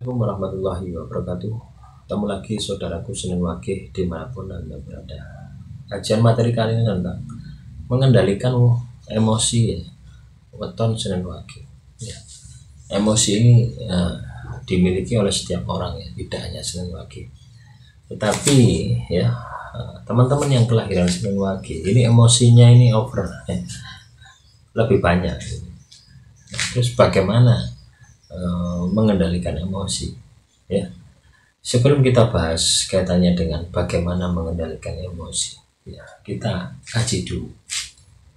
Assalamualaikum warahmatullahi wabarakatuh. Ketemu lagi saudaraku Senin Wage dimanapun Anda berada. Kajian materi kali ini tentang mengendalikan emosi ya. Weton Senin Wage ya. Emosi ini dimiliki oleh setiap orang ya, tidak hanya Senin Wage. Tetapi ya teman-teman yang kelahiran Senin Wage ini emosinya ini over ya, lebih banyak. Terus bagaimana mengendalikan emosi ya? Sebelum kita bahas kaitannya dengan bagaimana mengendalikan emosi ya, kita kaji dulu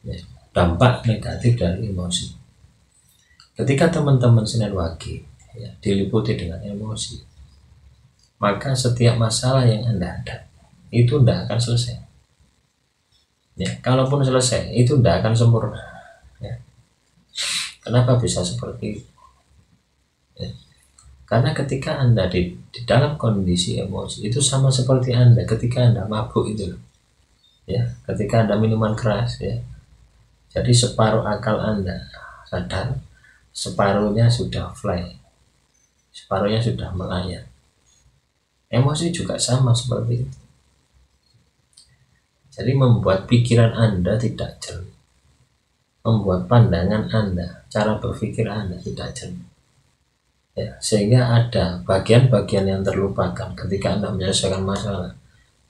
ya, dampak negatif dari emosi. Ketika teman-teman Senin Wage ya, diliputi dengan emosi, maka setiap masalah yang Anda hadapi itu tidak akan selesai ya. Kalaupun selesai itu tidak akan sempurna ya. Kenapa bisa seperti itu ya? Karena ketika Anda di dalam kondisi emosi itu sama seperti Anda ketika Anda mabuk itu ya, ketika Anda minuman keras ya. Jadi separuh akal Anda sadar, separuhnya sudah fly, separuhnya sudah melayang. Emosi juga sama seperti itu. Jadi membuat pikiran Anda tidak jernih, membuat pandangan Anda, cara berpikir Anda tidak jernih ya, sehingga ada bagian-bagian yang terlupakan. Ketika Anda menyelesaikan masalah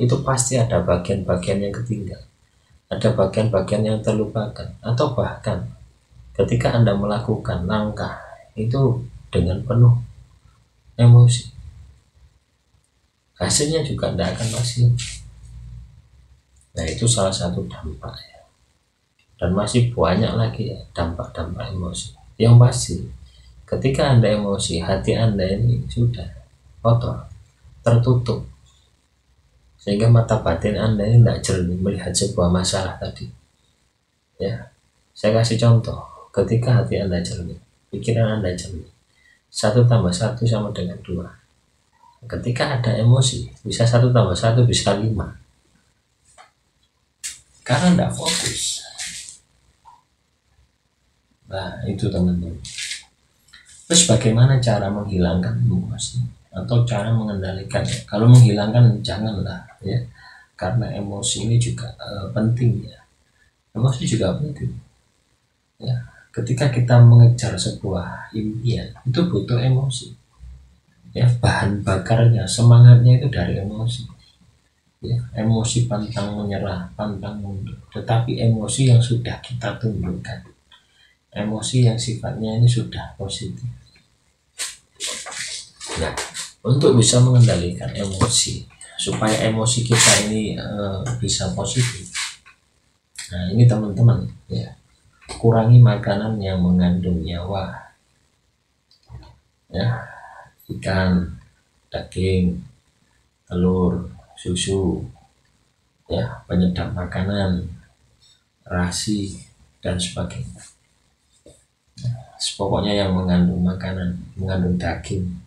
itu pasti ada bagian-bagian yang ketinggal, ada bagian-bagian yang terlupakan, atau bahkan ketika Anda melakukan langkah itu dengan penuh emosi, hasilnya juga tidak akan maksimal. Nah, itu salah satu dampak ya. Dan masih banyak lagi ya dampak-dampak emosi. Yang pasti ketika Anda emosi, hati Anda ini sudah kotor, tertutup, sehingga mata batin Anda ini tidak jernih melihat sebuah masalah tadi ya. Saya kasih contoh, ketika hati Anda jernih, pikiran Anda jernih, 1 tambah 1 sama dengan 2. Ketika ada emosi, bisa 1 tambah 1 bisa 5, karena tidak fokus. Nah, itu teman-teman. Terus bagaimana cara menghilangkan emosi atau cara mengendalikannya? Kalau menghilangkan janganlah ya, karena emosi ini juga penting ya. Emosi juga penting ya. Ketika kita mengejar sebuah impian itu butuh emosi ya, bahan bakarnya, semangatnya itu dari emosi ya. Emosi pantang menyerah, pantang mundur, tetapi emosi yang sudah kita tundukkan, emosi yang sifatnya ini sudah positif. Nah, untuk bisa mengendalikan emosi supaya emosi kita ini bisa positif, nah ini teman-teman ya, kurangi makanan yang mengandung nyawa ya, ikan, daging, telur, susu ya, penyedap makanan, rasi dan sebagainya. Pokoknya yang mengandung makanan, mengandung daging.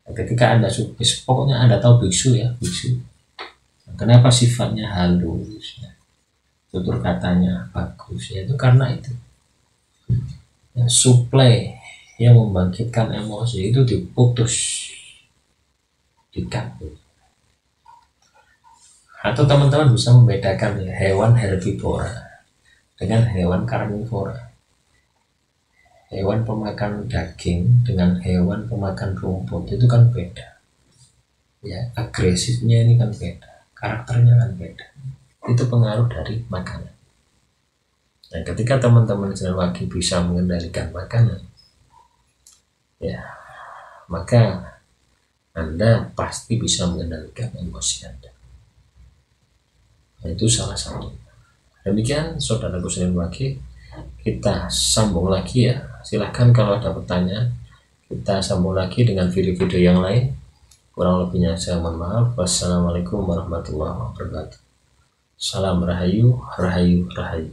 Ketika Anda pokoknya Anda tahu biksu ya, biksu. Kenapa sifatnya halus ya, tutur katanya bagus ya, itu karena itu ya, suplai yang membangkitkan emosi itu diputus, dikat. Atau teman-teman bisa membedakan ya, hewan herbivora dengan hewan karnivora. Hewan pemakan daging dengan hewan pemakan rumput itu kan beda ya, agresifnya ini kan beda, karakternya kan beda. Itu pengaruh dari makanan. Nah, ketika teman-teman Senin Wage bisa mengendalikan makanan ya, maka Anda pasti bisa mengendalikan emosi Anda. Nah, itu salah satu. Demikian saudaraku Senin Wage, kita sambung lagi ya. Silahkan kalau ada pertanyaan, kita sambung lagi dengan video-video yang lain. Kurang lebihnya saya mohon maaf. Wassalamualaikum warahmatullahi wabarakatuh. Salam rahayu, rahayu, rahayu.